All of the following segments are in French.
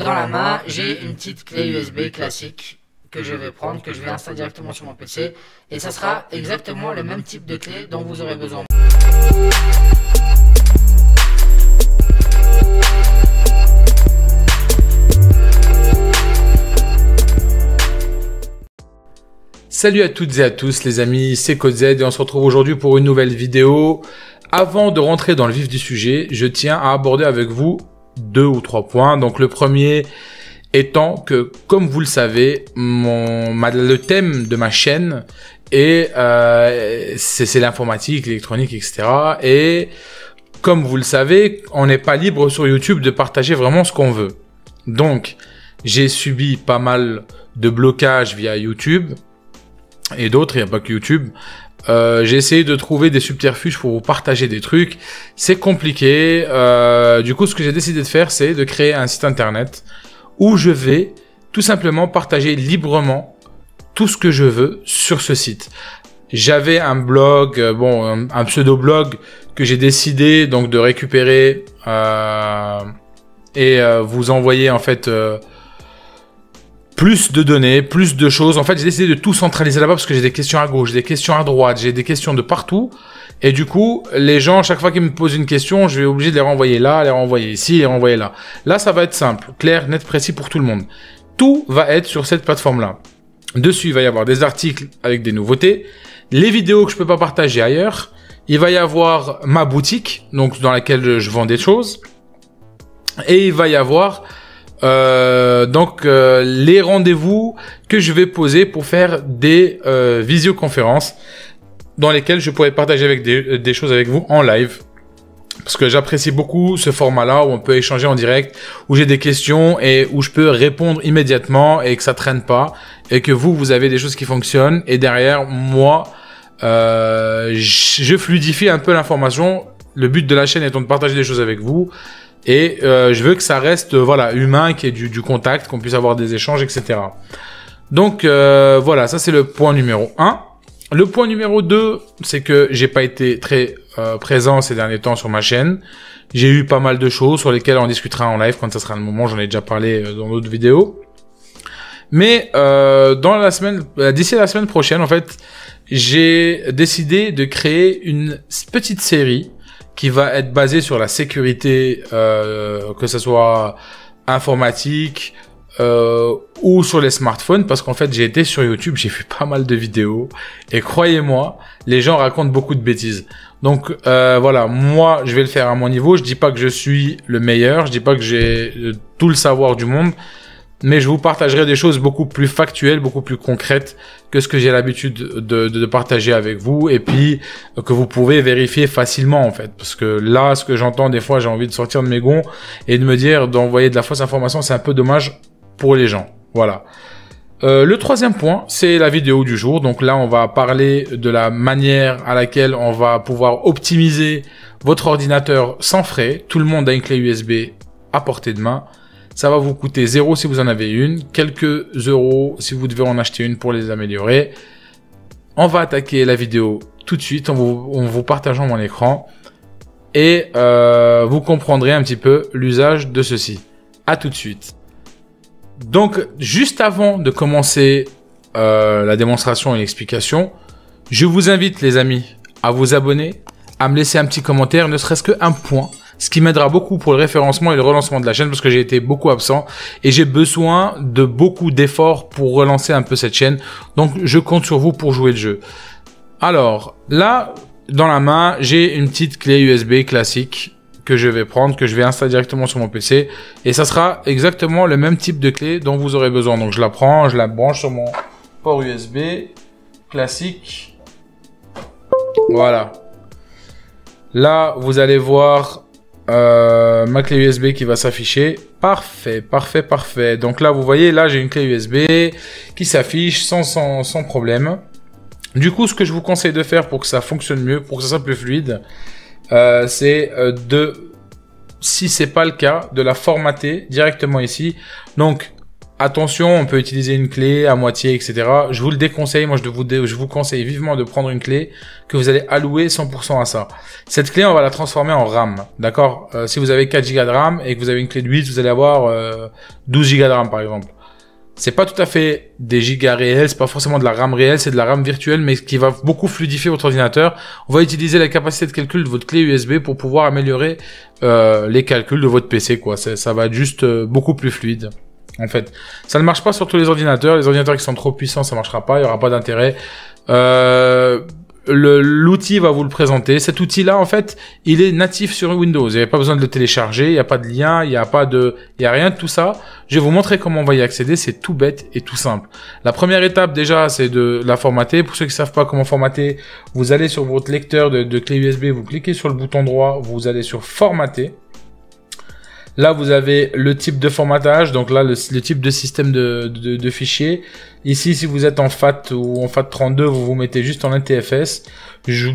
dans la main, j'ai une petite clé USB classique que je vais prendre, que je vais installer directement sur mon PC. Et ça sera exactement le même type de clé dont vous aurez besoin. Salut à toutes et à tous les amis, c'est CodeZ et on se retrouve aujourd'hui pour une nouvelle vidéo. Avant de rentrer dans le vif du sujet, je tiens à aborder avec vous 2 ou 3 points. Donc le premier étant que, comme vous le savez, le thème de ma chaîne est c'est l'informatique, l'électronique, etc. Et comme vous le savez, on n'est pas libre sur YouTube de partager vraiment ce qu'on veut. Donc j'ai subi pas mal de blocages via YouTube. Et d'autres, il n'y a pas que YouTube. J'ai essayé de trouver des subterfuges pour vous partager des trucs. C'est compliqué. Du coup, ce que j'ai décidé de faire, c'est de créer un site internet où je vais tout simplement partager librement tout ce que je veux sur ce site. J'avais un blog, un pseudo-blog que j'ai décidé donc de récupérer et vous envoyer en fait... plus de données, plus de choses. En fait, j'ai décidé de tout centraliser là-bas parce que j'ai des questions à gauche, des questions à droite, j'ai des questions de partout. Et du coup, les gens, chaque fois qu'ils me posent une question, je vais obligé de les renvoyer là, les renvoyer ici, les renvoyer là. Là, ça va être simple, clair, net, précis pour tout le monde. Tout va être sur cette plateforme-là. Dessus, il va y avoir des articles avec des nouveautés, les vidéos que je peux pas partager ailleurs. Il va y avoir ma boutique, donc dans laquelle je vends des choses. Et il va y avoir... les rendez-vous que je vais poser pour faire des visioconférences dans lesquelles je pourrais partager avec des choses avec vous en live. Parce que j'apprécie beaucoup ce format-là où on peut échanger en direct, où j'ai des questions et où je peux répondre immédiatement et que ça traîne pas et que vous avez des choses qui fonctionnent et derrière moi, je fluidifie un peu l'information. Le but de la chaîne étant de partager des choses avec vous. Et je veux que ça reste humain, qu'il y ait du contact, qu'on puisse avoir des échanges, etc. Donc voilà, ça c'est le point numéro 1. Le point numéro 2, c'est que j'ai pas été très présent ces derniers temps sur ma chaîne. J'ai eu pas mal de choses sur lesquelles on discutera en live quand ça sera le moment. J'en ai déjà parlé dans d'autres vidéos. Mais d'ici la semaine prochaine, en fait, j'ai décidé de créer une petite série qui va être basé sur la sécurité, que ce soit informatique ou sur les smartphones, parce qu'en fait j'ai été sur YouTube, j'ai vu pas mal de vidéos et croyez-moi, les gens racontent beaucoup de bêtises. Donc voilà, moi je vais le faire à mon niveau. Je dis pas que je suis le meilleur, je dis pas que j'ai tout le savoir du monde, mais je vous partagerai des choses beaucoup plus factuelles, beaucoup plus concrètes que ce que j'ai l'habitude de partager avec vous et puis que vous pouvez vérifier facilement en fait. Parce que là, ce que j'entends des fois, j'ai envie de sortir de mes gonds et de me dire d'envoyer de la fausse information, c'est un peu dommage pour les gens. Voilà. Le troisième point, c'est la vidéo du jour. Donc là, on va parler de la manière à laquelle on va pouvoir optimiser votre ordinateur sans frais. Tout le monde a une clé USB à portée de main. Ça va vous coûter 0 si vous en avez une, quelques euros si vous devez en acheter une pour les améliorer. On va attaquer la vidéo tout de suite en vous partageant mon écran et vous comprendrez un petit peu l'usage de ceci. À tout de suite. Donc, juste avant de commencer la démonstration et l'explication, je vous invite les amis à vous abonner, à me laisser un petit commentaire, ne serait-ce qu'un point. Ce qui m'aidera beaucoup pour le référencement et le relancement de la chaîne parce que j'ai été beaucoup absent et j'ai besoin de beaucoup d'efforts pour relancer un peu cette chaîne. Donc, je compte sur vous pour jouer le jeu. Alors, là, dans la main, j'ai une petite clé USB classique que je vais prendre, que je vais installer directement sur mon PC. Et ça sera exactement le même type de clé dont vous aurez besoin. Donc, je la prends, je la branche sur mon port USB classique. Voilà. Là, vous allez voir... ma clé USB qui va s'afficher. Parfait, parfait, parfait. Donc là, vous voyez, là, j'ai une clé USB qui s'affiche sans problème. Du coup, ce que je vous conseille de faire pour que ça fonctionne mieux, pour que ça soit plus fluide, c'est si c'est pas le cas, de la formater directement ici. Donc, attention, on peut utiliser une clé à moitié, etc. Je vous le déconseille. Moi, je vous conseille vivement de prendre une clé que vous allez allouer 100% à ça. Cette clé, on va la transformer en RAM. D'accord? Si vous avez 4 Go de RAM et que vous avez une clé de 8, vous allez avoir 12 Go de RAM, par exemple. C'est pas tout à fait des gigas réels, c'est pas forcément de la RAM réelle, c'est de la RAM virtuelle, mais qui va beaucoup fluidifier votre ordinateur. On va utiliser la capacité de calcul de votre clé USB pour pouvoir améliorer les calculs de votre PC, quoi. Ça va être juste beaucoup plus fluide. En fait, ça ne marche pas sur tous les ordinateurs. Les ordinateurs qui sont trop puissants, ça marchera pas. Il y aura pas d'intérêt. L'outil va vous le présenter. Cet outil-là, en fait, il est natif sur Windows. Il n'y a pas besoin de le télécharger. Il n'y a pas de lien. Il n'y a rien de tout ça. Je vais vous montrer comment on va y accéder. C'est tout bête et tout simple. La première étape, déjà, c'est de la formater. Pour ceux qui savent pas comment formater, vous allez sur votre lecteur de clé USB. Vous cliquez sur le bouton droit. Vous allez sur formater. Là, vous avez le type de formatage, donc là, le type de système de fichier. Ici, si vous êtes en FAT ou en FAT32, vous mettez juste en NTFS.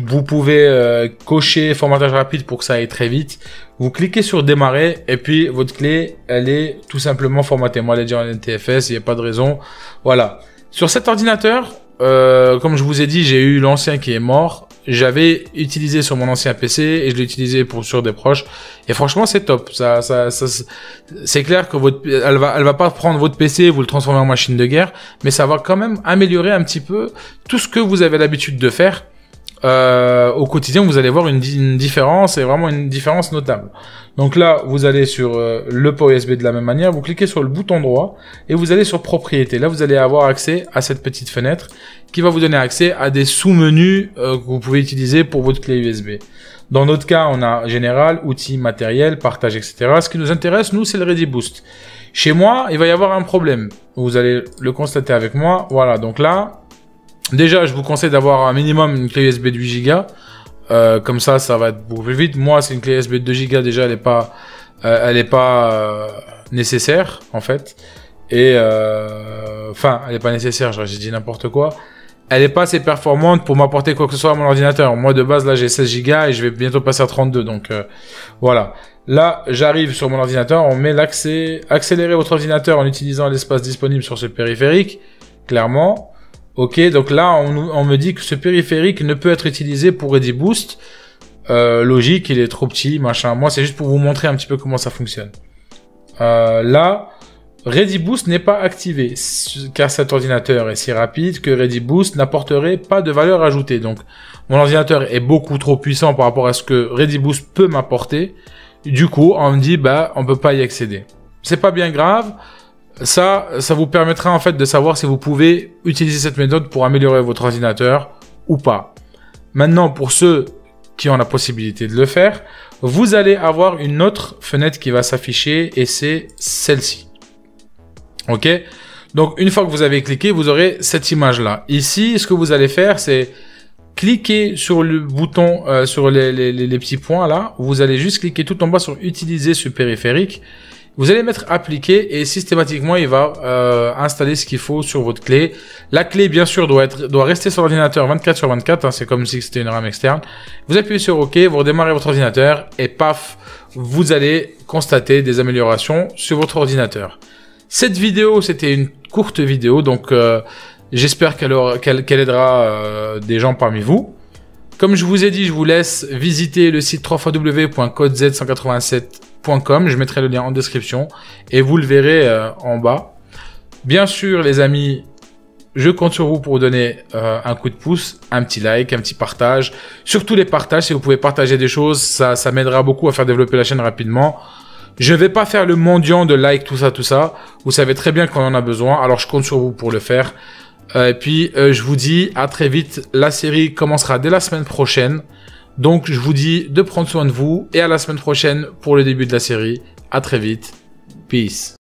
Vous pouvez cocher formatage rapide pour que ça aille très vite. Vous cliquez sur démarrer et puis votre clé, elle est tout simplement formatée. Moi, elle est déjà en NTFS, il n'y a pas de raison. Voilà. Sur cet ordinateur, comme je vous ai dit, j'ai eu l'ancien qui est mort. J'avais utilisé sur mon ancien PC et je l'ai utilisé sur des proches. Et franchement, c'est top. C'est clair que elle va pas prendre votre PC et vous le transformer en machine de guerre, mais ça va quand même améliorer un petit peu tout ce que vous avez l'habitude de faire. Au quotidien, vous allez voir une différence, et vraiment une différence notable. Donc là, vous allez sur le port USB de la même manière, vous cliquez sur le bouton droit et vous allez sur propriété. Là, vous allez avoir accès à cette petite fenêtre qui va vous donner accès à des sous-menus que vous pouvez utiliser pour votre clé USB. Dans notre cas, on a général, outils, matériel, partage, etc. Ce qui nous intéresse, nous, c'est le Ready Boost. Chez moi, il va y avoir un problème. Vous allez le constater avec moi. Voilà, donc là, déjà, je vous conseille d'avoir un minimum une clé USB de 8 Go. Comme ça va être beaucoup plus vite. Moi, c'est une clé USB de 2 Go. Déjà, elle est pas nécessaire, en fait. Et, enfin, elle est pas nécessaire. J'ai dit n'importe quoi. Elle est pas assez performante pour m'apporter quoi que ce soit à mon ordinateur. Moi, de base, là, j'ai 16 Go et je vais bientôt passer à 32. Donc, voilà. Là, j'arrive sur mon ordinateur. On met l'accès, accélérer votre ordinateur en utilisant l'espace disponible sur ce périphérique. Clairement. Ok, donc là, on me dit que ce périphérique ne peut être utilisé pour Ready Boost. Logique, il est trop petit, machin. Moi, c'est juste pour vous montrer un petit peu comment ça fonctionne. Là, Ready Boost n'est pas activé, car cet ordinateur est si rapide que Ready Boost n'apporterait pas de valeur ajoutée. Donc, mon ordinateur est beaucoup trop puissant par rapport à ce que Ready Boost peut m'apporter. Du coup, on me dit, bah, on peut pas y accéder. C'est pas bien grave. Ça vous permettra en fait de savoir si vous pouvez utiliser cette méthode pour améliorer votre ordinateur ou pas. Maintenant, pour ceux qui ont la possibilité de le faire, vous allez avoir une autre fenêtre qui va s'afficher et c'est celle-ci. Ok? Donc, une fois que vous avez cliqué, vous aurez cette image-là. Ici, ce que vous allez faire, c'est cliquer sur le bouton, sur les petits points là. Vous allez juste cliquer tout en bas sur utiliser ce périphérique. Vous allez mettre appliquer et systématiquement il va installer ce qu'il faut sur votre clé. La clé bien sûr doit rester sur l'ordinateur 24/24, hein, c'est comme si c'était une RAM externe. Vous appuyez sur OK, vous redémarrez votre ordinateur et paf, vous allez constater des améliorations sur votre ordinateur. Cette vidéo, c'était une courte vidéo, donc j'espère qu'elle aidera des gens parmi vous. Comme je vous ai dit, je vous laisse visiter le site www.codez187.com. Je mettrai le lien en description et vous le verrez en bas. Bien sûr, les amis, je compte sur vous pour vous donner un coup de pouce, un petit like, un petit partage. Surtout les partages, si vous pouvez partager des choses, ça m'aidera beaucoup à faire développer la chaîne rapidement. Je vais pas faire le mendiant de like, tout ça. Vous savez très bien qu'on en a besoin, alors je compte sur vous pour le faire. Et puis, je vous dis à très vite. La série commencera dès la semaine prochaine. Donc, je vous dis de prendre soin de vous. Et à la semaine prochaine pour le début de la série. À très vite. Peace.